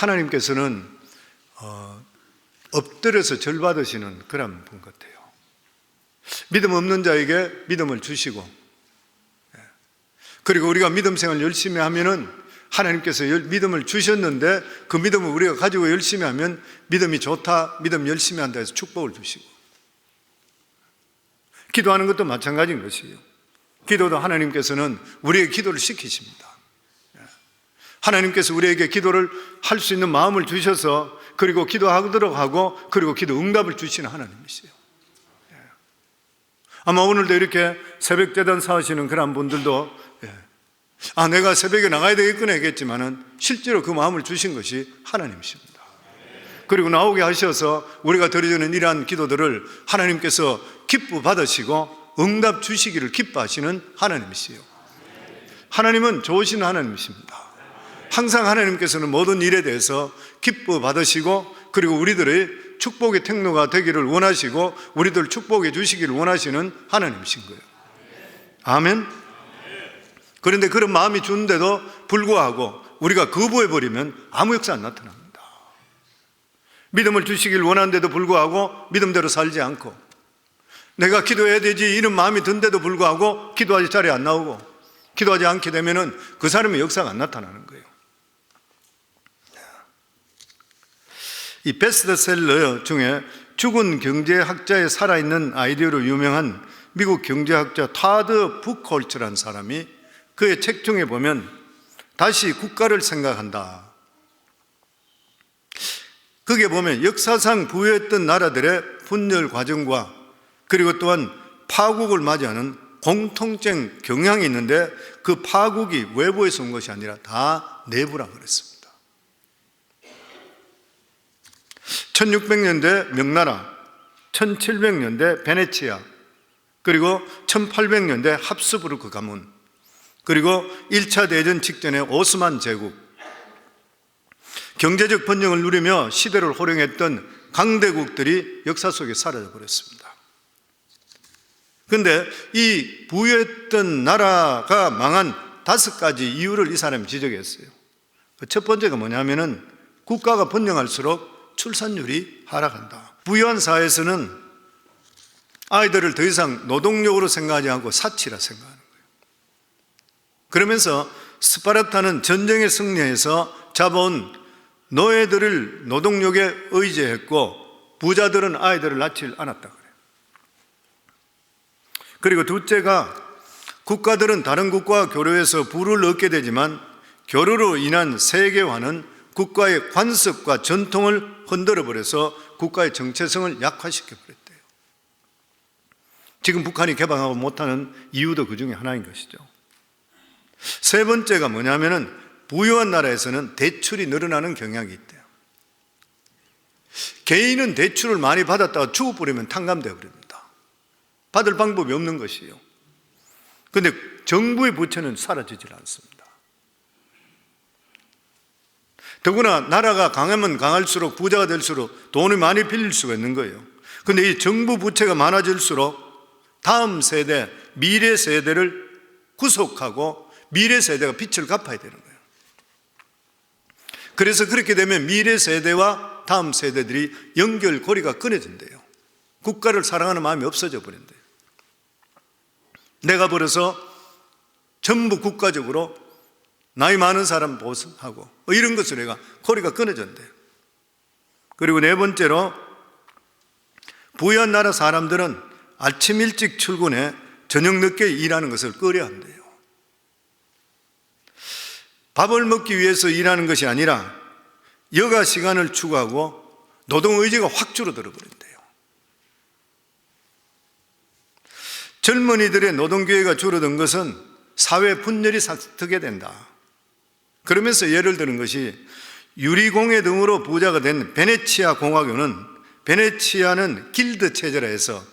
하나님께서는 엎드려서 절 받으시는 그런 분 같아요. 믿음 없는 자에게 믿음을 주시고, 그리고 우리가 믿음 생활 열심히 하면은 하나님께서 믿음을 주셨는데 그 믿음을 우리가 가지고 열심히 하면 믿음이 좋다, 믿음 열심히 한다 해서 축복을 주시고, 기도하는 것도 마찬가지인 것이에요. 기도도 하나님께서는 우리의 기도를 시키십니다. 하나님께서 우리에게 기도를 할 수 있는 마음을 주셔서, 그리고 기도하도록 하고, 그리고 기도 응답을 주시는 하나님이세요. 아마 오늘도 이렇게 새벽 제단 사하시는 그런 분들도 내가 새벽에 나가야 되겠구나 했겠지만은 실제로 그 마음을 주신 것이 하나님이십니다. 그리고 나오게 하셔서 우리가 드려주는 이러한 기도들을 하나님께서 기뻐 받으시고 응답 주시기를 기뻐하시는 하나님이시요. 하나님은 좋으신 하나님이십니다. 항상 하나님께서는 모든 일에 대해서 기뻐 받으시고, 그리고 우리들의 축복의 택로가 되기를 원하시고 우리들 축복해 주시기를 원하시는 하나님이신 거예요. 아멘. 그런데 그런 마음이 주는데도 불구하고 우리가 거부해버리면 아무 역사 안 나타납니다. 믿음을 주시길 원하는데도 불구하고 믿음대로 살지 않고, 내가 기도해야 되지 이런 마음이 든데도 불구하고 기도하지 자리에 안 나오고, 기도하지 않게 되면은 그 사람의 역사가 안 나타나는 거예요. 이 베스트셀러 중에 죽은 경제학자의 살아있는 아이디어로 유명한 미국 경제학자 타드 부콜츠라는 사람이 그의 책 중에 보면 다시 국가를 생각한다. 거기에 보면 역사상 부유했던 나라들의 분열 과정과 그리고 또한 파국을 맞이하는 공통적 경향이 있는데 그 파국이 외부에서 온 것이 아니라 다 내부라 그랬습니다. 1600년대 명나라, 1700년대 베네치아, 그리고 1800년대 합스부르크 가문, 그리고 1차 대전 직전의 오스만 제국, 경제적 번영을 누리며 시대를 호령했던 강대국들이 역사 속에 사라져 버렸습니다. 그런데 이 부유했던 나라가 망한 5가지 이유를 이 사람이 지적했어요. 첫 번째가 뭐냐면은 국가가 번영할수록 출산율이 하락한다. 부유한 사회에서는 아이들을 더 이상 노동력으로 생각하지 않고 사치라 생각하는 거예요. 그러면서 스파르타는 전쟁에 승리해서 잡아온 노예들을 노동력에 의지했고 부자들은 아이들을 낳지 않았다 그래요. 그리고 둘째가 국가들은 다른 국가와 교류해서 부를 얻게 되지만 교류로 인한 세계화는 국가의 관습과 전통을 흔들어버려서 국가의 정체성을 약화시켜버렸대요. 지금 북한이 개방하고 못하는 이유도 그 중에 하나인 것이죠. 세 번째가 뭐냐면은 부유한 나라에서는 대출이 늘어나는 경향이 있대요. 개인은 대출을 많이 받았다가 죽어버리면 탕감되어 버립니다. 받을 방법이 없는 것이에요. 그런데 정부의 부채는 사라지질 않습니다. 더구나 나라가 강하면 강할수록 부자가 될수록 돈이 많이 빌릴 수가 있는 거예요. 그런데 이 정부 부채가 많아질수록 다음 세대, 미래 세대를 구속하고 미래 세대가 빚을 갚아야 되는 거예요. 그래서 그렇게 되면 미래 세대와 다음 세대들이 연결고리가 끊어진대요. 국가를 사랑하는 마음이 없어져 버린대요. 내가 벌어서 전부 국가적으로 나이 많은 사람 보수하고 이런 것으로 내가 고리가 끊어졌대요. 그리고 네 번째로 부유한 나라 사람들은 아침 일찍 출근해 저녁 늦게 일하는 것을 꺼려한대요. 밥을 먹기 위해서 일하는 것이 아니라 여가 시간을 추구하고 노동의지가 확 줄어들어 버린대요. 젊은이들의 노동기회가 줄어든 것은 사회 분열이 삭트게 된다. 그러면서 예를 드는 것이 유리공예 등으로 부자가 된 베네치아 공화국은, 베네치아는 길드 체제라 해서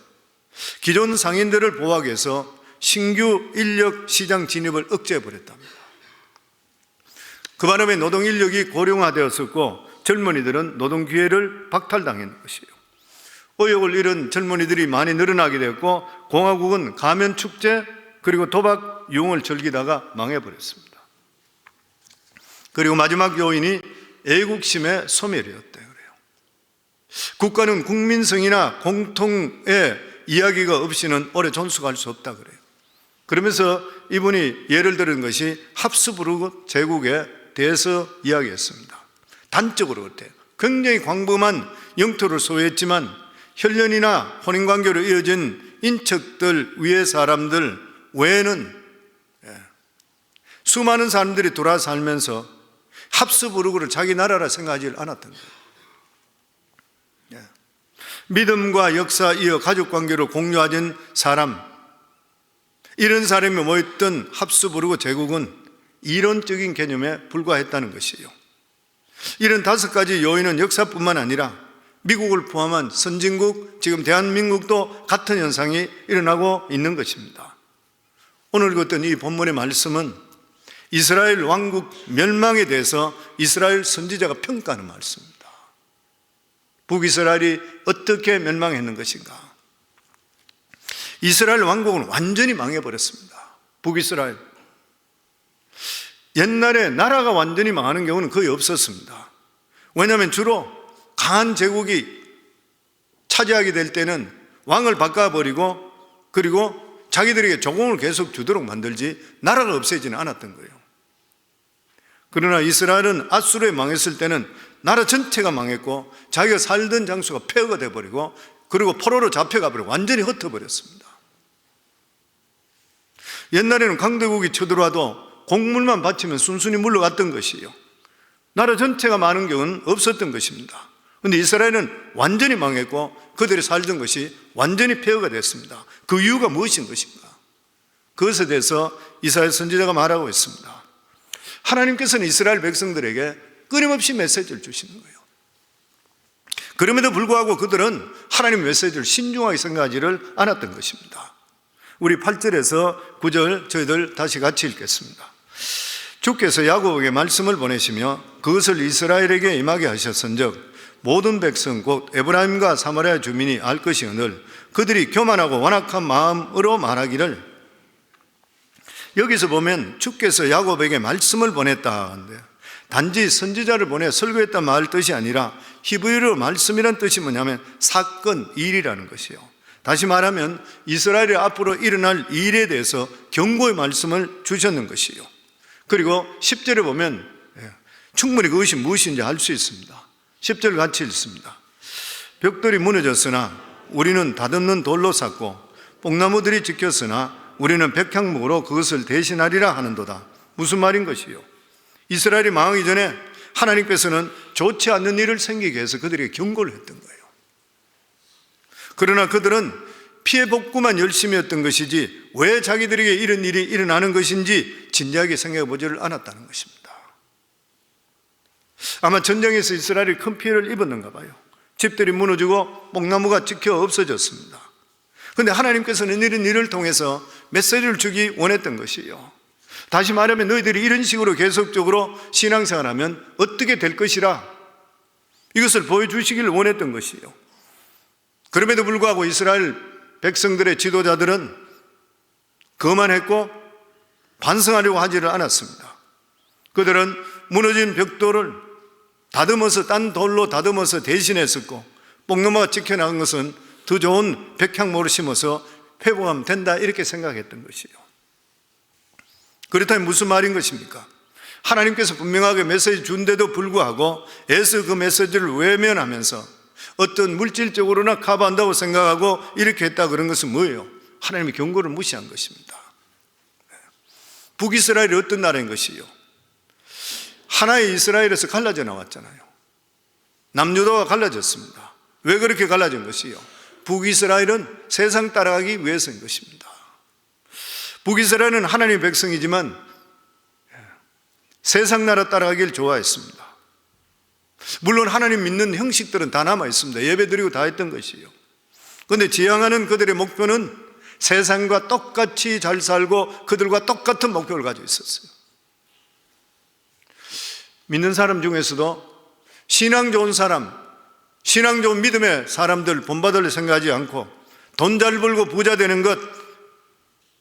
기존 상인들을 보호하기 위해서 신규 인력 시장 진입을 억제해버렸답니다. 그 바람에 노동 인력이 고령화되었었고 젊은이들은 노동 기회를 박탈당한 것이에요. 의욕을 잃은 젊은이들이 많이 늘어나게 되었고 공화국은 가면 축제 그리고 도박 유흥을 즐기다가 망해버렸습니다. 그리고 마지막 요인이 애국심의 소멸이었대요. 그래요. 국가는 국민성이나 공통의 이야기가 없이는 오래 존속할 수 없다 그래요. 그러면서 이분이 예를 들은 것이 합스부르크 제국에 대해서 이야기했습니다. 단적으로 어때요? 굉장히 광범한 영토를 소유했지만 혈연이나 혼인관계로 이어진 인척들, 위의 사람들 외에는 수많은 사람들이 돌아 살면서 합스부르크를 자기 나라라 생각하지 않았던 거예요. 믿음과 역사 이어 가족관계로 공유하던 사람, 이런 사람이 모였던 합스부르크 제국은 이론적인 개념에 불과했다는 것이에요. 이런 5가지 요인은 역사뿐만 아니라 미국을 포함한 선진국, 지금 대한민국도 같은 현상이 일어나고 있는 것입니다. 오늘 읽었던 이 본문의 말씀은 이스라엘 왕국 멸망에 대해서 이스라엘 선지자가 평가하는 말씀입니다. 북이스라엘이 어떻게 멸망했는 것인가? 이스라엘 왕국은 완전히 망해버렸습니다. 북이스라엘. 옛날에 나라가 완전히 망하는 경우는 거의 없었습니다. 왜냐하면 주로 강한 제국이 차지하게 될 때는 왕을 바꿔버리고 그리고 자기들에게 조공을 계속 주도록 만들지 나라가 없애지는 않았던 거예요. 그러나 이스라엘은 아수르에 망했을 때는 나라 전체가 망했고 자기가 살던 장소가 폐허가 돼버리고 그리고 포로로 잡혀가버리고 완전히 흩어버렸습니다. 옛날에는 강대국이 쳐들어와도 곡물만 바치면 순순히 물러갔던 것이에요. 나라 전체가 많은 경우는 없었던 것입니다. 그런데 이스라엘은 완전히 망했고 그들이 살던 것이 완전히 폐허가 됐습니다. 그 이유가 무엇인 것인가? 그것에 대해서 이사야 선지자가 말하고 있습니다. 하나님께서는 이스라엘 백성들에게 끊임없이 메시지를 주시는 거예요. 그럼에도 불구하고 그들은 하나님 메시지를 신중하게 생각하지를 않았던 것입니다. 우리 8절에서 9절 저희들 다시 같이 읽겠습니다. 주께서 야곱에게 말씀을 보내시며 그것을 이스라엘에게 임하게 하셨은즉 모든 백성 곧 에브라임과 사마리아 주민이 알 것이오늘 그들이 교만하고 완악한 마음으로 말하기를. 여기서 보면 주께서 야곱에게 말씀을 보냈다 하는데 단지 선지자를 보내 설교했다 말 뜻이 아니라 히브리어로 말씀이란 뜻이 뭐냐면 사건, 일이라는 것이에요. 다시 말하면 이스라엘이 앞으로 일어날 일에 대해서 경고의 말씀을 주셨는 것이에요. 그리고 10절에 보면 충분히 그것이 무엇인지 알 수 있습니다. 10절 같이 읽습니다. 벽돌이 무너졌으나 우리는 다듬는 돌로 쌌고 뽕나무들이 지켰으나 우리는 백향목으로 그것을 대신하리라 하는도다. 무슨 말인 것이요? 이스라엘이 망하기 전에 하나님께서는 좋지 않는 일을 생기게 해서 그들에게 경고를 했던 거예요. 그러나 그들은 피해 복구만 열심히 했던 것이지 왜 자기들에게 이런 일이 일어나는 것인지 진지하게 생각해 보지를 않았다는 것입니다. 아마 전쟁에서 이스라엘이 큰 피해를 입었는가 봐요. 집들이 무너지고 뽕나무가 찍혀 없어졌습니다. 그런데 하나님께서는 이런 일을 통해서 메시지를 주기 원했던 것이에요. 다시 말하면 너희들이 이런 식으로 계속적으로 신앙생활하면 어떻게 될 것이라 이것을 보여주시기를 원했던 것이에요. 그럼에도 불구하고 이스라엘 백성들의 지도자들은 거만했고 반성하려고 하지를 않았습니다. 그들은 무너진 벽돌을 다듬어서 딴 돌로 다듬어서 대신했었고 뽕나무가 찍혀나간 것은 더 좋은 백향목을 심어서 회복하면 된다 이렇게 생각했던 것이에요. 그렇다면 무슨 말인 것입니까? 하나님께서 분명하게 메시지 준데도 불구하고 애써 그 메시지를 외면하면서 어떤 물질적으로나 커버한다고 생각하고 이렇게 했다 그런 것은 뭐예요? 하나님의 경고를 무시한 것입니다. 북이스라엘이 어떤 나라인 것이요? 하나의 이스라엘에서 갈라져 나왔잖아요. 남유다가 갈라졌습니다. 왜 그렇게 갈라진 것이요? 북이스라엘은 세상 따라가기 위해서인 것입니다. 북이스라엘은 하나님의 백성이지만 세상 나라 따라가기를 좋아했습니다. 물론 하나님 믿는 형식들은 다 남아 있습니다. 예배 드리고 다 했던 것이에요. 그런데 지향하는 그들의 목표는 세상과 똑같이 잘 살고 그들과 똑같은 목표를 가지고 있었어요. 믿는 사람 중에서도 신앙 좋은 사람, 신앙 좋은 믿음의 사람들 본받을 생각하지 않고 돈 잘 벌고 부자 되는 것,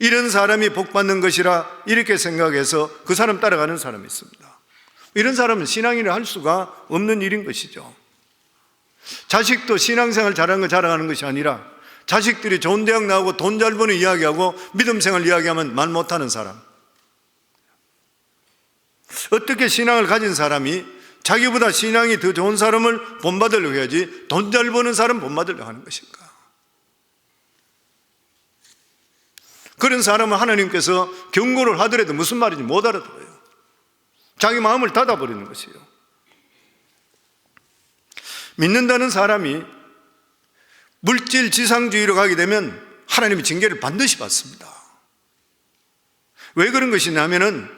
이런 사람이 복 받는 것이라 이렇게 생각해서 그 사람 따라가는 사람이 있습니다. 이런 사람은 신앙인을 할 수가 없는 일인 것이죠. 자식도 신앙생활 잘하는 거 자랑하는 것이 아니라 자식들이 좋은 대학 나오고 돈 잘 버는 이야기하고 믿음생활 이야기하면 말 못하는 사람. 어떻게 신앙을 가진 사람이 자기보다 신앙이 더 좋은 사람을 본받으려고 해야지 돈 잘 버는 사람 본받으려고 하는 것인가? 그런 사람은 하나님께서 경고를 하더라도 무슨 말인지 못 알아들어요. 자기 마음을 닫아버리는 것이에요. 믿는다는 사람이 물질 지상주의로 가게 되면 하나님의 징계를 반드시 받습니다. 왜 그런 것이냐면은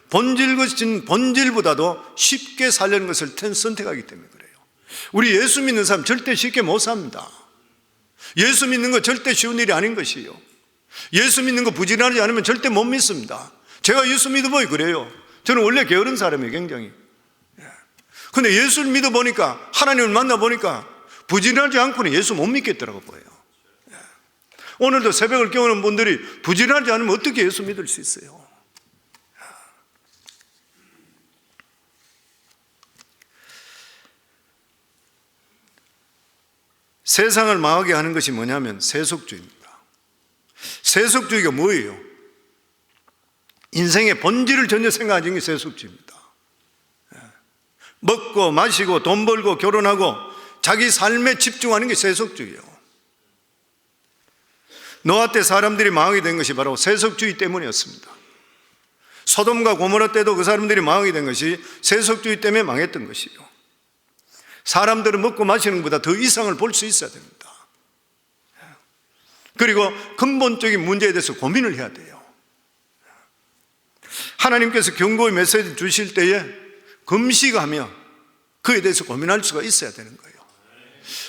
본질보다도 쉽게 살려는 것을 선택하기 때문에 그래요. 우리 예수 믿는 사람 절대 쉽게 못 삽니다. 예수 믿는 거 절대 쉬운 일이 아닌 것이에요. 예수 믿는 거 부지런하지 않으면 절대 못 믿습니다. 제가 예수 믿어보니 그래요. 저는 원래 게으른 사람이에요, 굉장히. 근데 예수를 믿어보니까, 하나님을 만나보니까 부지런하지 않고는 예수 못 믿겠더라고 보여요. 오늘도 새벽을 깨우는 분들이 부지런하지 않으면 어떻게 예수 믿을 수 있어요? 세상을 망하게 하는 것이 뭐냐면 세속주의입니다. 세속주의가 뭐예요? 인생의 본질을 전혀 생각하지 게 세속주의입니다. 먹고 마시고 돈 벌고 결혼하고 자기 삶에 집중하는 게 세속주의예요. 노아 때 사람들이 망하게 된 것이 바로 세속주의 때문이었습니다. 소돔과 고모라 때도 그 사람들이 망하게 된 것이 세속주의 때문에 망했던 것이에요. 사람들은 먹고 마시는 것보다 더 이상을 볼 수 있어야 됩니다. 그리고 근본적인 문제에 대해서 고민을 해야 돼요. 하나님께서 경고의 메시지 주실 때에 금식하며 그에 대해서 고민할 수가 있어야 되는 거예요.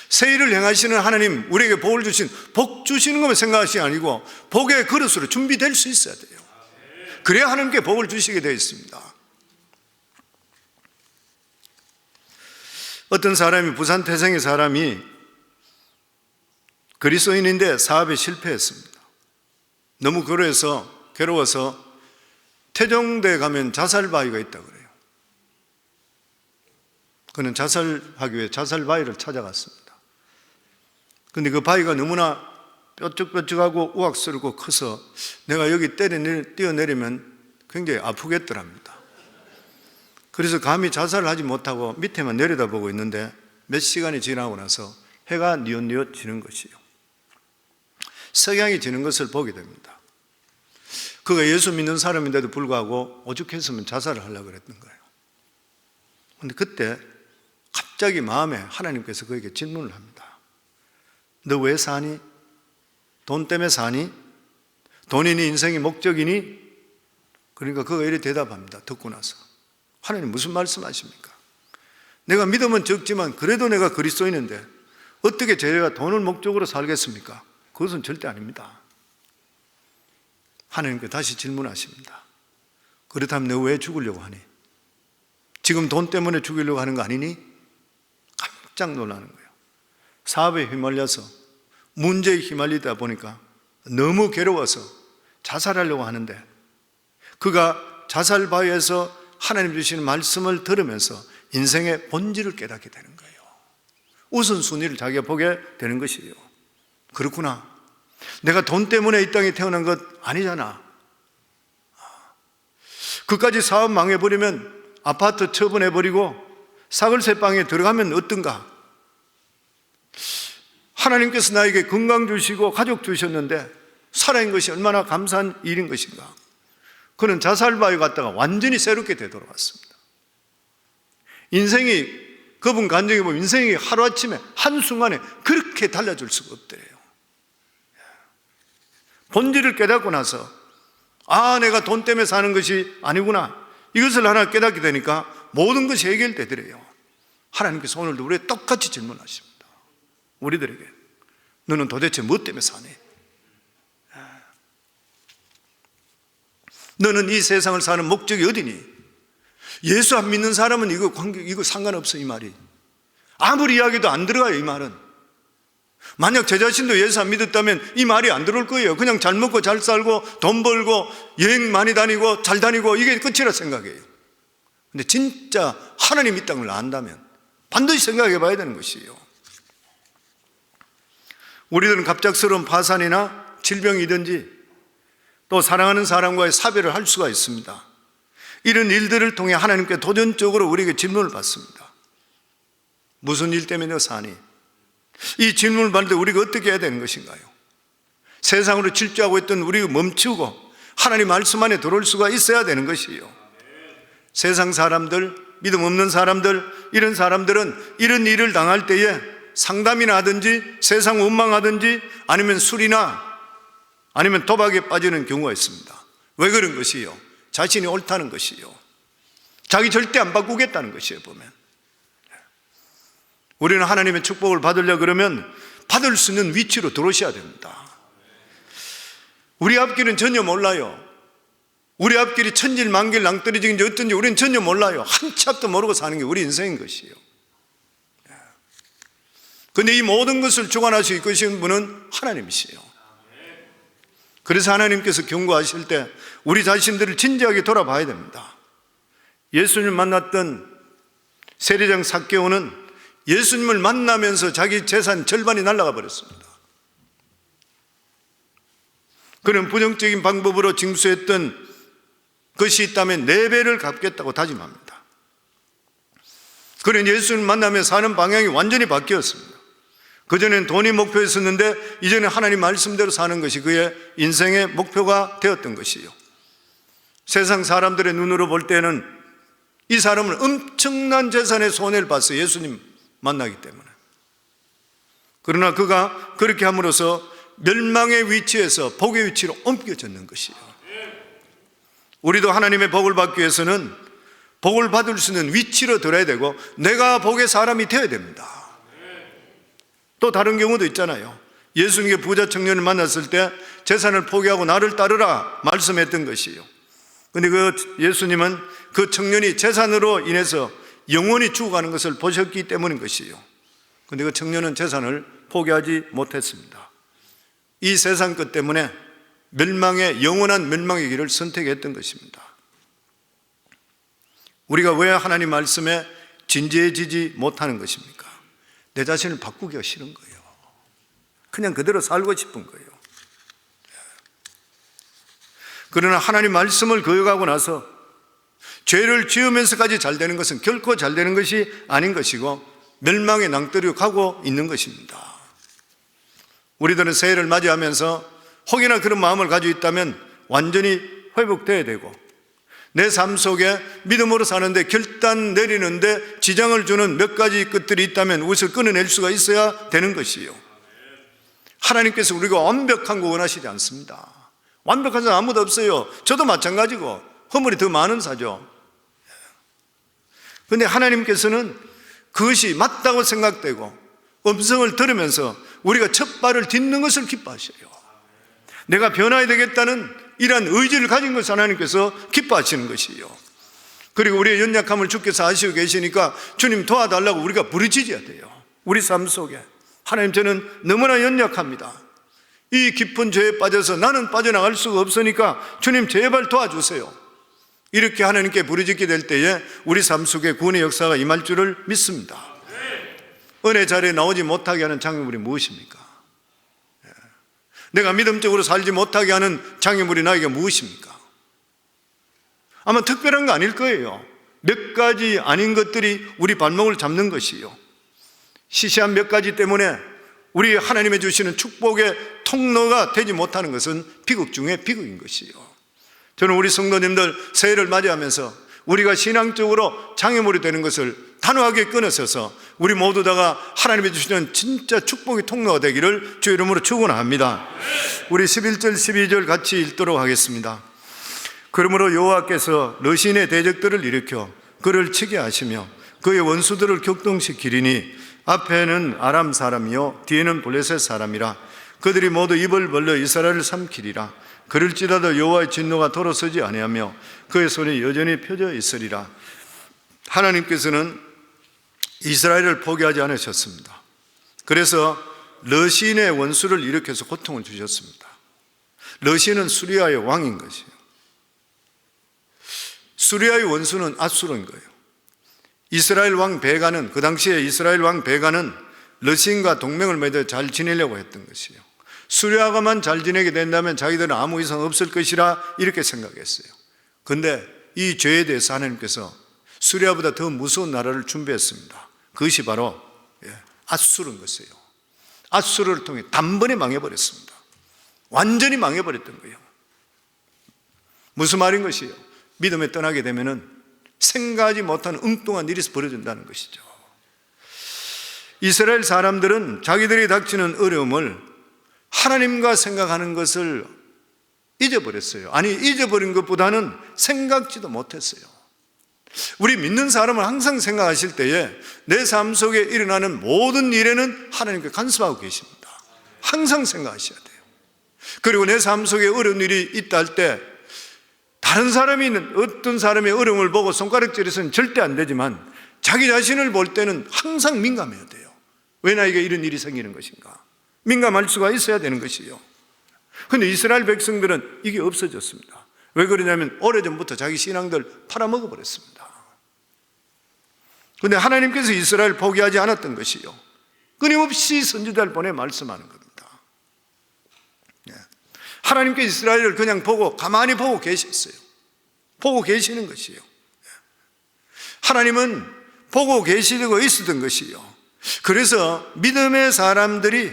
새 일을 행하시는 하나님, 우리에게 복을 복 주시는 것만 생각하시기 아니고 복의 그릇으로 준비될 수 있어야 돼요. 그래야 하나님께 복을 주시게 되어 있습니다. 어떤 사람이, 부산 태생의 사람이 그리스도인인데 사업에 실패했습니다. 너무 괴로워서 태종대에 가면 자살바위가 있다고 그래요. 그는 자살하기 위해 자살바위를 찾아갔습니다. 근데 그 바위가 너무나 뾰족뾰족하고 우악스럽고 커서 내가 여기 뛰어내리면 굉장히 아프겠더랍니다. 그래서 감히 자살을 하지 못하고 밑에만 내려다보고 있는데 몇 시간이 지나고 나서 해가 뉘엿뉘엿 지는 것이요, 석양이 지는 것을 보게 됩니다. 그가 예수 믿는 사람인데도 불구하고 오죽했으면 자살을 하려고 그랬던 거예요. 그런데 그때 갑자기 마음에 하나님께서 그에게 질문을 합니다. 너 왜 사니? 돈 때문에 사니? 돈이 네 인생의 목적이니? 그러니까 그가 이렇게 대답합니다. 듣고 나서, 하나님 무슨 말씀하십니까? 내가 믿음은 적지만 그래도 내가 그리스도인인데 어떻게 제가 돈을 목적으로 살겠습니까? 그것은 절대 아닙니다. 하나님께 다시 질문하십니다. 그렇다면 너 왜 죽으려고 하니? 지금 돈 때문에 죽이려고 하는 거 아니니? 깜짝 놀라는 거예요. 사업에 휘말려서 문제에 휘말리다 보니까 너무 괴로워서 자살하려고 하는데, 그가 자살바위에서 하나님 주시는 말씀을 들으면서 인생의 본질을 깨닫게 되는 거예요. 우선순위를 자기가 보게 되는 것이에요. 그렇구나, 내가 돈 때문에 이 땅에 태어난 것 아니잖아. 그까지 사업 망해버리면, 아파트 처분해버리고 사글세방에 들어가면 어떤가? 하나님께서 나에게 건강 주시고 가족 주셨는데 살아있는 것이 얼마나 감사한 일인 것인가? 그는 자살바위 갔다가 완전히 새롭게 되돌아왔습니다. 인생이, 그분 간증해 보면 인생이 하루아침에 한순간에 그렇게 달라질 수가 없더래요. 본질을 깨닫고 나서, 아, 내가 돈 때문에 사는 것이 아니구나, 이것을 하나 깨닫게 되니까 모든 것이 해결되더래요. 하나님께서 오늘도 우리에게 똑같이 질문하십니다. 우리들에게, 너는 도대체 뭐 때문에 사니? 너는 이 세상을 사는 목적이 어디니? 예수 안 믿는 사람은 이거 상관없어, 이 말이. 아무리 이야기도 안 들어가요, 이 말은. 만약 제 자신도 예수 안 믿었다면 이 말이 안 들어올 거예요. 그냥 잘 먹고 잘 살고 돈 벌고 여행 많이 다니고 잘 다니고 이게 끝이라 생각해요. 근데 진짜 하나님 이 땅을 안다면 반드시 생각해 봐야 되는 것이에요. 우리들은 갑작스러운 파산이나 질병이든지 또 사랑하는 사람과의 사별을 할 수가 있습니다. 이런 일들을 통해 하나님께 도전적으로 우리에게 질문을 받습니다. 무슨 일 때문에 너 사니? 이 질문을 받을 때 우리가 어떻게 해야 되는 것인가요? 세상으로 질주하고 있던 우리가 멈추고 하나님 말씀 안에 들어올 수가 있어야 되는 것이에요. 세상 사람들, 믿음 없는 사람들, 이런 사람들은 이런 일을 당할 때에 상담이나 하든지 세상 원망하든지 아니면 술이나 아니면 도박에 빠지는 경우가 있습니다. 왜 그런 것이요? 자신이 옳다는 것이요. 자기 절대 안 바꾸겠다는 것이에요, 보면. 우리는 하나님의 축복을 받으려고 그러면 받을 수 있는 위치로 들어오셔야 됩니다. 우리 앞길은 전혀 몰라요. 우리 앞길이 천질만길 낭떠러지인지 어떤지 우리는 전혀 몰라요. 한 치 앞도 모르고 사는 게 우리 인생인 것이에요. 그런데 이 모든 것을 주관하시고 이끄시는 분은 하나님이시에요. 그래서 하나님께서 경고하실 때 우리 자신들을 진지하게 돌아봐야 됩니다. 예수님을 만났던 세리장 삭개오는 예수님을 만나면서 자기 재산 절반이 날아가 버렸습니다. 그는 부정적인 방법으로 징수했던 것이 있다면 4배를 갚겠다고 다짐합니다. 그는 예수님을 만나며 사는 방향이 완전히 바뀌었습니다. 그전엔 돈이 목표였었는데 이제는 하나님 말씀대로 사는 것이 그의 인생의 목표가 되었던 것이요. 세상 사람들의 눈으로 볼 때는 이 사람은 엄청난 재산의 손해를 봤어요. 예수님 만나기 때문에. 그러나 그가 그렇게 함으로써 멸망의 위치에서 복의 위치로 옮겨졌는 것이에요. 우리도 하나님의 복을 받기 위해서는 복을 받을 수 있는 위치로 들어야 되고 내가 복의 사람이 되어야 됩니다. 또 다른 경우도 있잖아요. 예수님께 부자 청년을 만났을 때 재산을 포기하고 나를 따르라 말씀했던 것이에요. 그런데 그 예수님은 그 청년이 재산으로 인해서 영원히 죽어가는 것을 보셨기 때문인 것이에요. 그런데 그 청년은 재산을 포기하지 못했습니다. 이 세상 것 때문에 영원한 멸망의 길을 선택했던 것입니다. 우리가 왜 하나님 말씀에 진지해지지 못하는 것입니까? 내 자신을 바꾸기가 싫은 거예요. 그냥 그대로 살고 싶은 거예요. 그러나 하나님 말씀을 거역하고 나서 죄를 지으면서까지 잘 되는 것은 결코 잘 되는 것이 아닌 것이고 멸망의 낭떠러지로 가고 있는 것입니다. 우리들은 새해를 맞이하면서 혹여나 그런 마음을 가지고 있다면 완전히 회복되어야 되고 내 삶 속에 믿음으로 사는데 결단 내리는데 지장을 주는 몇 가지 것들이 있다면 그것을 끊어낼 수가 있어야 되는 것이에요. 하나님께서 우리가 완벽한 거 원하시지 않습니다. 완벽한 사람 아무도 없어요. 저도 마찬가지고 허물이 더 많은 사죠. 그런데 하나님께서는 그것이 맞다고 생각되고 음성을 들으면서 우리가 첫 발을 딛는 것을 기뻐하셔요. 내가 변화해야 되겠다는 이러한 의지를 가진 것을 하나님께서 기뻐하시는 것이에요. 그리고 우리의 연약함을 주께서 아시고 계시니까 주님 도와달라고 우리가 부르짖어야 돼요. 우리 삶 속에 하나님, 저는 너무나 연약합니다. 이 깊은 죄에 빠져서 나는 빠져나갈 수가 없으니까 주님 제발 도와주세요. 이렇게 하나님께 부르짖게 될 때에 우리 삶 속에 구원의 역사가 임할 줄을 믿습니다. 은혜 자리에 나오지 못하게 하는 장애물이 무엇입니까? 내가 믿음적으로 살지 못하게 하는 장애물이 나에게 무엇입니까? 아마 특별한 거 아닐 거예요. 몇 가지 아닌 것들이 우리 발목을 잡는 것이요. 시시한 몇 가지 때문에 우리 하나님의 주시는 축복의 통로가 되지 못하는 것은 비극 중에 비극인 것이요. 저는 우리 성도님들 새해를 맞이하면서 우리가 신앙적으로 장애물이 되는 것을 단호하게 끊어서서 우리 모두 다가 하나님이 주시는 진짜 축복의 통로가 되기를 주 이름으로 축원합니다. 우리 11절 12절 같이 읽도록 하겠습니다. 그러므로 여호와께서 러신의 대적들을 일으켜 그를 치게 하시며 그의 원수들을 격동시키리니 앞에는 아람 사람이요 뒤에는 블레셋 사람이라. 그들이 모두 입을 벌려 이스라엘을 삼키리라. 그럴지라도 여호와의 진노가 돌아서지 아니하며 그의 손이 여전히 펴져 있으리라. 하나님께서는 이스라엘을 포기하지 않으셨습니다. 그래서 러신의 원수를 일으켜서 고통을 주셨습니다. 러신은 수리아의 왕인 것이에요. 수리아의 원수는 앗수르인 거예요. 이스라엘 왕 베가는, 그 당시에 이스라엘 왕 베가는 러시인과 동맹을 맺어 잘 지내려고 했던 것이에요. 수리아가만 잘 지내게 된다면 자기들은 아무 이상 없을 것이라 이렇게 생각했어요. 그런데 이 죄에 대해서 하나님께서 수리아보다 더 무서운 나라를 준비했습니다. 그것이 바로 앗수르인 것이에요. 앗수르를 통해 단번에 망해버렸습니다. 완전히 망해버렸던 거예요. 무슨 말인 것이에요? 믿음에 떠나게 되면은 생각하지 못한 엉뚱한 일이 벌어진다는 것이죠. 이스라엘 사람들은 자기들이 닥치는 어려움을 하나님과 생각하는 것을 잊어버렸어요. 아니, 잊어버린 것보다는 생각지도 못했어요. 우리 믿는 사람은 항상 생각하실 때에 내 삶 속에 일어나는 모든 일에는 하나님께 간섭하고 계십니다. 항상 생각하셔야 돼요. 그리고 내 삶 속에 어려운 일이 있다 할 때 다른 사람이 있는 어떤 사람의 어려움을 보고 손가락질해서는 절대 안 되지만 자기 자신을 볼 때는 항상 민감해야 돼요. 왜 나에게 이런 일이 생기는 것인가? 민감할 수가 있어야 되는 것이요. 그런데 이스라엘 백성들은 이게 없어졌습니다. 왜 그러냐면 오래전부터 자기 신앙들 팔아먹어 버렸습니다. 그런데 하나님께서 이스라엘을 포기하지 않았던 것이요, 끊임없이 선지자를 보내 말씀하는 겁니다. 하나님께서 이스라엘을 그냥 보고 가만히 보고 계셨어요. 보고 계시는 것이요. 하나님은 보고 계시고 있었던 것이요. 그래서 믿음의 사람들이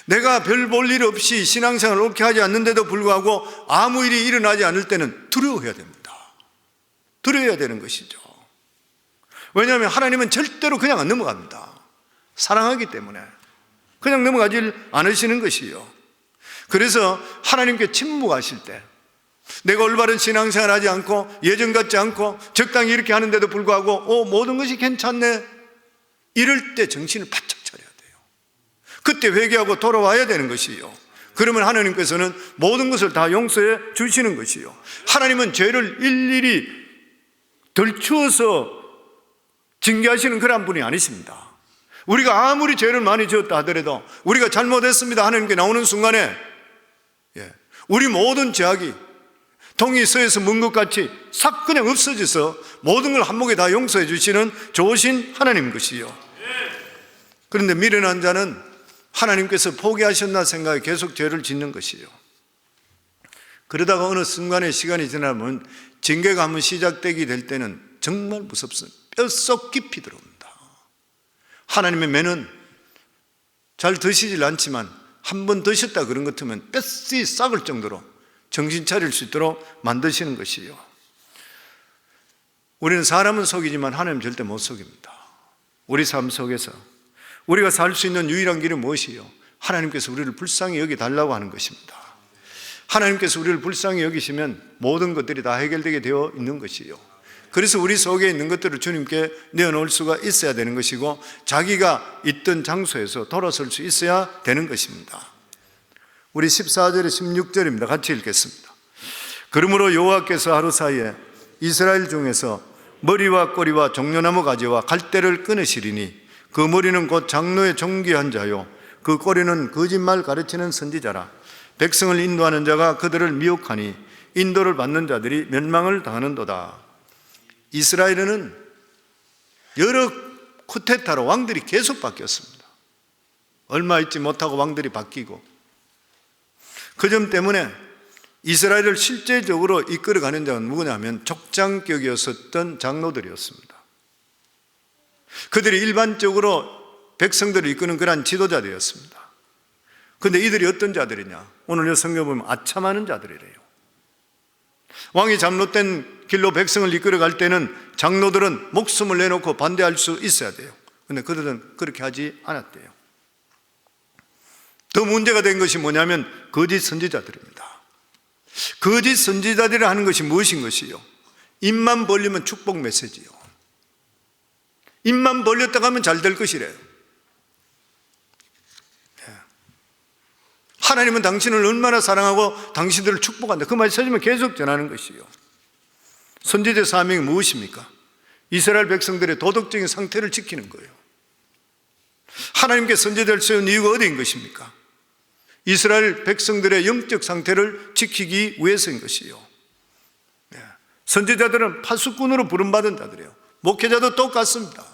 내가 별 볼 일 없이 신앙생활을 옳게 하지 않는데도 불구하고 아무 일이 일어나지 않을 때는 두려워해야 됩니다. 두려워해야 되는 것이죠. 왜냐하면 하나님은 절대로 그냥 안 넘어갑니다. 사랑하기 때문에 그냥 넘어가질 않으시는 것이요. 그래서 하나님께 침묵하실 때, 내가 올바른 신앙생활 하지 않고 예전 같지 않고 적당히 이렇게 하는데도 불구하고 모든 것이 괜찮네, 이럴 때 정신을 바짝 차려야 돼요. 그때 회개하고 돌아와야 되는 것이요. 그러면 하나님께서는 모든 것을 다 용서해 주시는 것이요. 하나님은 죄를 일일이 덜추어서 징계하시는 그런 분이 아니십니다. 우리가 아무리 죄를 많이 지었다 하더라도 우리가 잘못했습니다 하나님께 나오는 순간에 우리 모든 죄악이 동이 서에서 문 것 같이 싹 그냥 없어져서 모든 걸 한목에 다 용서해 주시는 좋으신 하나님 것이요. 그런데 미련한 자는 하나님께서 포기하셨나 생각해 계속 죄를 짓는 것이요. 그러다가 어느 순간에 시간이 지나면 징계가 한번 시작되게 될 때는 정말 무섭습니다. 뼛속 깊이 들어옵니다. 하나님의 매는 잘 드시질 않지만 한 번 드셨다 그런 것 같으면 뼛이 싹을 정도로 정신 차릴 수 있도록 만드시는 것이요. 우리는 사람은 속이지만 하나님 절대 못 속입니다. 우리 삶 속에서 우리가 살 수 있는 유일한 길은 무엇이요? 하나님께서 우리를 불쌍히 여기달라고 하는 것입니다. 하나님께서 우리를 불쌍히 여기시면 모든 것들이 다 해결되게 되어 있는 것이요. 그래서 우리 속에 있는 것들을 주님께 내어놓을 수가 있어야 되는 것이고, 자기가 있던 장소에서 돌아설 수 있어야 되는 것입니다. 우리 14절에 16절입니다. 같이 읽겠습니다. 그러므로 여호와께서 하루 사이에 이스라엘 중에서 머리와 꼬리와 종려나무 가지와 갈대를 끊으시리니 그 머리는 곧 장로의 존귀한 자요 그 꼬리는 거짓말 가르치는 선지자라. 백성을 인도하는 자가 그들을 미혹하니 인도를 받는 자들이 멸망을 당하는도다. 이스라엘은 여러 쿠데타로 왕들이 계속 바뀌었습니다. 얼마 있지 못하고 왕들이 바뀌고, 그 점 때문에 이스라엘을 실제적으로 이끌어가는 자는 누구냐면 족장격이었었던 장로들이었습니다. 그들이 일반적으로 백성들을 이끄는 그러한 지도자들이었습니다. 그런데 이들이 어떤 자들이냐? 오늘 성경 보면 아참하는 자들이래요. 왕이 잘못된 길로 백성을 이끌어갈 때는 장로들은 목숨을 내놓고 반대할 수 있어야 돼요. 그런데 그들은 그렇게 하지 않았대요. 더 문제가 된 것이 뭐냐면 거짓 선지자들입니다. 거짓 선지자들이 하는 것이 무엇인 것이요? 입만 벌리면 축복 메시지요. 입만 벌렸다 가면 잘 될 것이래요. 하나님은 당신을 얼마나 사랑하고 당신들을 축복한다, 그 말이 써지면 계속 전하는 것이요. 선지자의 사명이 무엇입니까? 이스라엘 백성들의 도덕적인 상태를 지키는 거예요. 하나님께 선지자를 세운 이유가 어디인 것입니까? 이스라엘 백성들의 영적 상태를 지키기 위해서인 것이요. 선지자들은 파수꾼으로 부름받은 자들이에요. 목회자도 똑같습니다.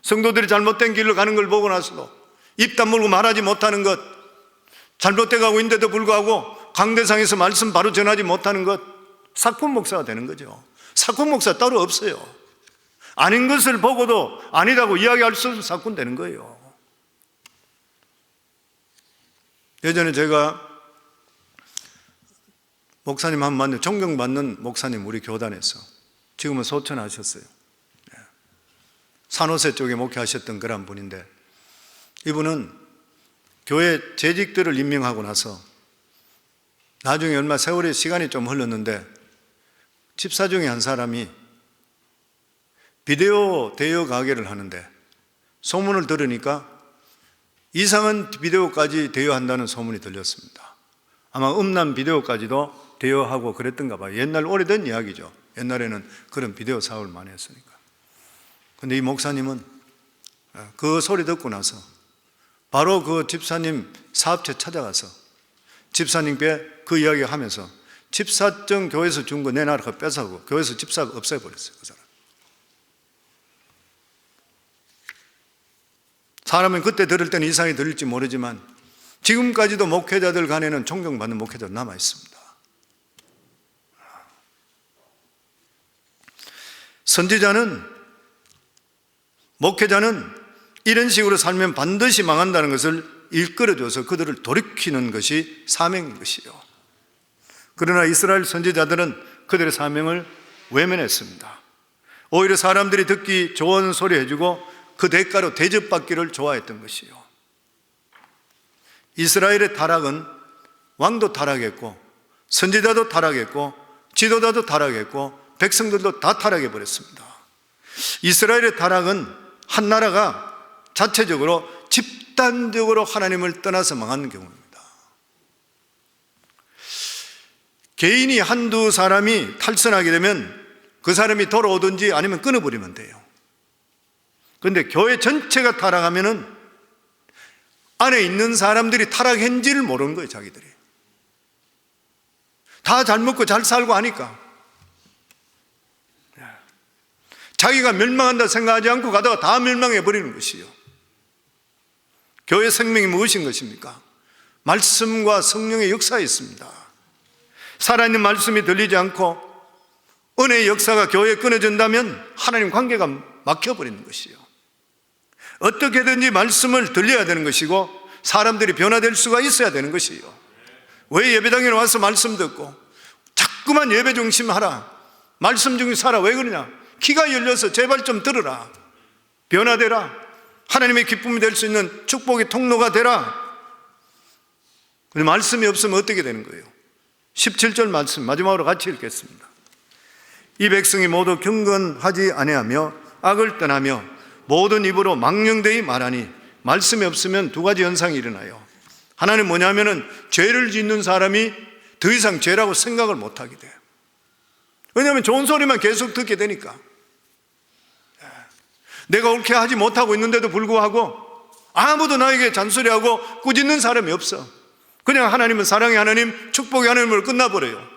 성도들이 잘못된 길로 가는 걸 보고 나서도 입 다물고 말하지 못하는 것, 잘못돼 가고 있는데도 불구하고 강대상에서 말씀 바로 전하지 못하는 것, 사꾼 목사가 되는 거죠. 사꾼 목사 따로 없어요. 아닌 것을 보고도 아니라고 이야기할 수 없는 사꾼 되는 거예요. 예전에 제가 목사님 한 번 만났는데, 존경받는 목사님, 우리 교단에서 지금은 소천하셨어요. 산호세 쪽에 목회하셨던 그런 분인데, 이분은 교회 재직들을 임명하고 나서 나중에 얼마 세월의 시간이 좀 흘렀는데, 집사 중에 한 사람이 비디오 대여 가게를 하는데 소문을 들으니까 이상한 비디오까지 대여한다는 소문이 들렸습니다. 아마 음란 비디오까지도 대여하고 그랬던가 봐요. 옛날 오래된 이야기죠. 옛날에는 그런 비디오 사업을 많이 했으니까. 근데 이 목사님은 그 소리 듣고 나서 바로 그 집사님 사업체 찾아가서 집사님께 그 이야기 하면서 집사증 교회에서 준 거 내놔라 뺏어가고 교회에서 집사 없애버렸어요. 그 사람. 사람은 그때 들을 때는 이상이 들릴지 모르지만 지금까지도 목회자들 간에는 존경받는 목회자들 남아 있습니다. 선지자는, 목회자는 이런 식으로 살면 반드시 망한다는 것을 일컬어줘서 그들을 돌이키는 것이 사명인 것이요. 그러나 이스라엘 선지자들은 그들의 사명을 외면했습니다. 오히려 사람들이 듣기 좋은 소리 해주고 그 대가로 대접받기를 좋아했던 것이요. 이스라엘의 타락은 왕도 타락했고 선지자도 타락했고 지도자도 타락했고 백성들도 다 타락해버렸습니다. 이스라엘의 타락은 한 나라가 자체적으로 집단적으로 하나님을 떠나서 망하는 경우입니다. 개인이 한두 사람이 탈선하게 되면 그 사람이 돌아오든지 아니면 끊어버리면 돼요. 그런데 교회 전체가 타락하면은 안에 있는 사람들이 타락했는지를 모르는 거예요. 자기들이 다 잘 먹고 잘 살고 하니까 자기가 멸망한다 생각하지 않고 가다가 다 멸망해 버리는 것이요. 교회 생명이 무엇인 것입니까? 말씀과 성령의 역사에 있습니다. 살아있는 말씀이 들리지 않고 은혜의 역사가 교회에 끊어진다면 하나님 관계가 막혀버리는 것이요. 어떻게든지 말씀을 들려야 되는 것이고 사람들이 변화될 수가 있어야 되는 것이요. 왜 예배당에 와서 말씀 듣고 자꾸만 예배 중심하라, 말씀 중심 살아, 왜 그러냐? 귀가 열려서 제발 좀 들으라, 변화되라, 하나님의 기쁨이 될 수 있는 축복의 통로가 되라. 그런데 말씀이 없으면 어떻게 되는 거예요? 17절 말씀 마지막으로 같이 읽겠습니다. 이 백성이 모두 경건하지 아니하며 악을 떠나며 모든 입으로 망령되이 말하니, 말씀이 없으면 두 가지 현상이 일어나요. 하나는 뭐냐면은 죄를 짓는 사람이 더 이상 죄라고 생각을 못하게 돼요. 왜냐하면 좋은 소리만 계속 듣게 되니까. 내가 옳게 하지 못하고 있는데도 불구하고 아무도 나에게 잔소리하고 꾸짖는 사람이 없어. 그냥 하나님은 사랑의 하나님, 축복의 하나님으로 끝나버려요.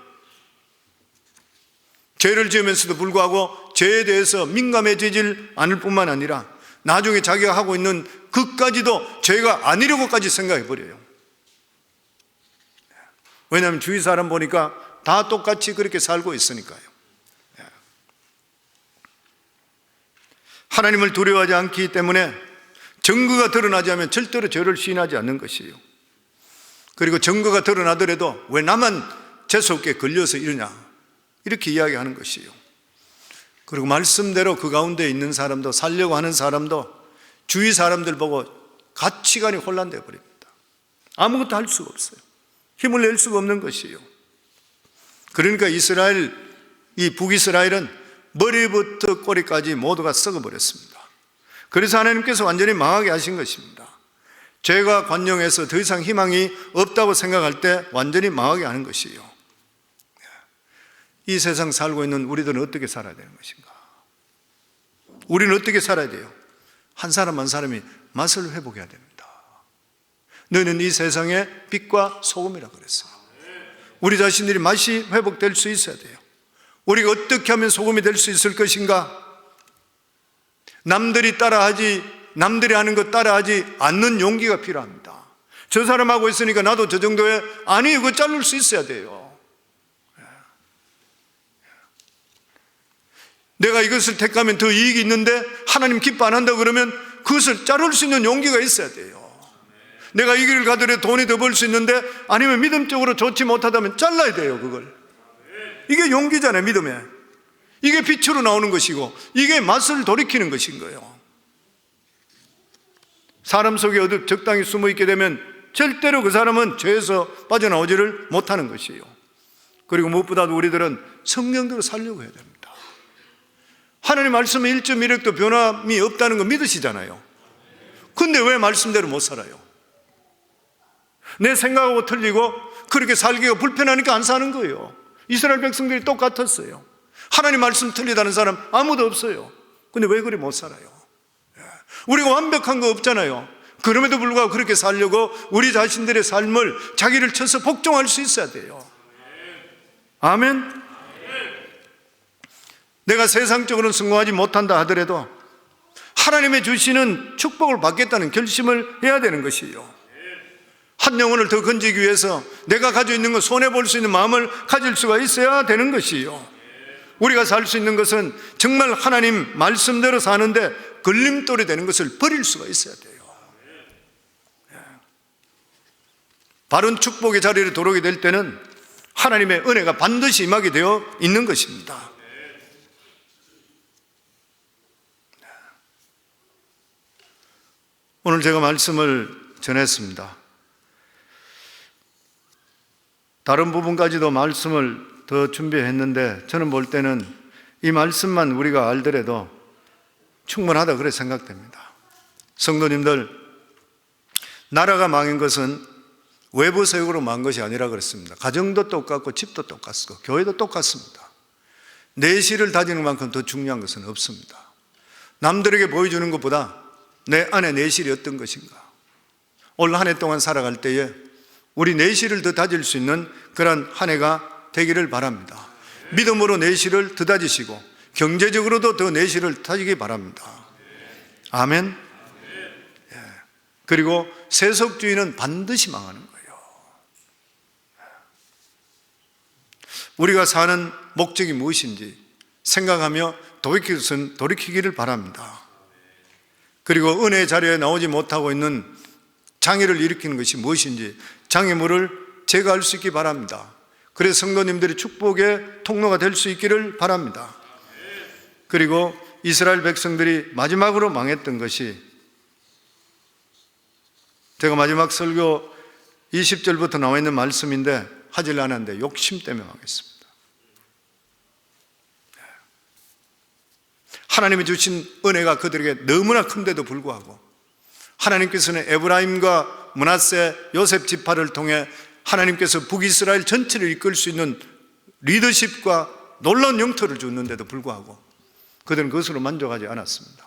죄를 지으면서도 불구하고 죄에 대해서 민감해지질 않을 뿐만 아니라 나중에 자기가 하고 있는 그까지도 죄가 아니려고까지 생각해버려요. 왜냐하면 주위 사람 보니까 다 똑같이 그렇게 살고 있으니까요. 하나님을 두려워하지 않기 때문에 증거가 드러나지 않으면 절대로 죄를 시인하지 않는 것이에요. 그리고 증거가 드러나더라도 왜 나만 재수없게 걸려서 이러냐, 이렇게 이야기하는 것이에요. 그리고 말씀대로 그 가운데 있는 사람도, 살려고 하는 사람도 주위 사람들 보고 가치관이 혼란되어 버립니다. 아무것도 할 수가 없어요. 힘을 낼 수가 없는 것이에요. 그러니까 이스라엘, 이 북이스라엘은 머리부터 꼬리까지 모두가 썩어버렸습니다. 그래서 하나님께서 완전히 망하게 하신 것입니다. 죄가 관영해서 더 이상 희망이 없다고 생각할 때 완전히 망하게 하는 것이에요. 이 세상 살고 있는 우리들은 어떻게 살아야 되는 것인가? 우리는 어떻게 살아야 돼요? 한 사람 한 사람이 맛을 회복해야 됩니다. 너는 이 세상의 빛과 소금이라 그랬어요. 우리 자신들이 맛이 회복될 수 있어야 돼요. 우리가 어떻게 하면 소금이 될 수 있을 것인가? 남들이 하는 것 따라하지 않는 용기가 필요합니다. 저 사람 하고 있으니까 나도 저 정도에, 아니, 이거 자를 수 있어야 돼요. 내가 이것을 택하면 더 이익이 있는데 하나님 기뻐 안 한다 그러면 그것을 자를 수 있는 용기가 있어야 돼요. 내가 이 길을 가더라도 돈이 더 벌 수 있는데, 아니면 믿음적으로 좋지 못하다면 잘라야 돼요, 그걸. 이게 용기잖아요, 믿음에. 이게 빛으로 나오는 것이고, 이게 맛을 돌이키는 것인 거예요. 사람 속에 어디 적당히 숨어 있게 되면 절대로 그 사람은 죄에서 빠져나오지를 못하는 것이에요. 그리고 무엇보다도 우리들은 성령대로 살려고 해야 됩니다. 하나님 말씀에 1.1핵도 변함이 없다는 거 믿으시잖아요. 근데 왜 말씀대로 못 살아요? 내 생각하고 틀리고 그렇게 살기가 불편하니까 안 사는 거예요. 이스라엘 백성들이 똑같았어요. 하나님 말씀 틀리다는 사람 아무도 없어요. 근데 왜 그리 못 살아요? 우리가 완벽한 거 없잖아요. 그럼에도 불구하고 그렇게 살려고 우리 자신들의 삶을 자기를 쳐서 복종할 수 있어야 돼요. 아멘. 내가 세상적으로는 성공하지 못한다 하더라도 하나님의 주시는 축복을 받겠다는 결심을 해야 되는 것이에요. 한 영혼을 더 건지기 위해서 내가 가지고 있는 것 손해볼 수 있는 마음을 가질 수가 있어야 되는 것이에요. 우리가 살 수 있는 것은 정말 하나님 말씀대로 사는데 걸림돌이 되는 것을 버릴 수가 있어야 돼요. 바른 축복의 자리에 들어오게 될 때는 하나님의 은혜가 반드시 임하게 되어 있는 것입니다. 오늘 제가 말씀을 전했습니다. 다른 부분까지도 말씀을 더 준비했는데 저는 볼 때는 이 말씀만 우리가 알더라도 충분하다 그렇게 생각됩니다. 성도님들, 나라가 망한 것은 외부 세력으로 망한 것이 아니라 그랬습니다. 가정도 똑같고 집도 똑같고 교회도 똑같습니다. 내실을 다지는 만큼 더 중요한 것은 없습니다. 남들에게 보여주는 것보다 내 안에 내실이 어떤 것인가. 올 한 해 동안 살아갈 때에 우리 내실을 더 다질 수 있는 그런 한 해가 되기를 바랍니다. 믿음으로 내실을 더 다지시고 경제적으로도 더 내실을 다지기 바랍니다. 아멘. 그리고 세속주의는 반드시 망하는 거예요. 우리가 사는 목적이 무엇인지 생각하며 돌이키기를 바랍니다. 그리고 은혜의 자리에 나오지 못하고 있는 장애를 일으키는 것이 무엇인지 장애물을 제거할 수 있기 바랍니다. 그래서 성도님들이 축복의 통로가 될 수 있기를 바랍니다. 그리고 이스라엘 백성들이 마지막으로 망했던 것이, 제가 마지막 설교 20절부터 나와 있는 말씀인데 하질 않았는데 욕심 때문에 망했습니다. 하나님이 주신 은혜가 그들에게 너무나 큰데도 불구하고 하나님께서는 에브라임과 므낫세, 요셉 지파를 통해 하나님께서 북이스라엘 전체를 이끌 수 있는 리더십과 놀라운 영토를 줬는데도 불구하고 그들은 그것으로 만족하지 않았습니다.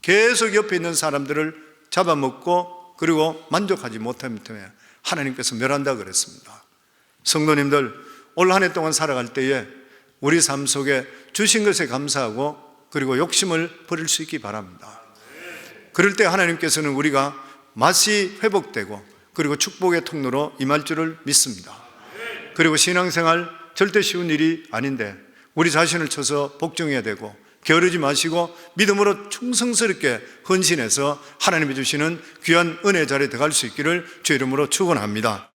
계속 옆에 있는 사람들을 잡아먹고 그리고 만족하지 못하기 때문에 하나님께서 멸한다 그랬습니다. 성도님들, 올 한 해 동안 살아갈 때에 우리 삶 속에 주신 것에 감사하고 그리고 욕심을 버릴 수 있기 바랍니다. 그럴 때 하나님께서는 우리가 맛이 회복되고 그리고 축복의 통로로 임할 줄을 믿습니다. 그리고 신앙생활 절대 쉬운 일이 아닌데 우리 자신을 쳐서 복종해야 되고 게으르지 마시고 믿음으로 충성스럽게 헌신해서 하나님이 주시는 귀한 은혜 자리에 들어갈 수 있기를 주의 이름으로 축원합니다.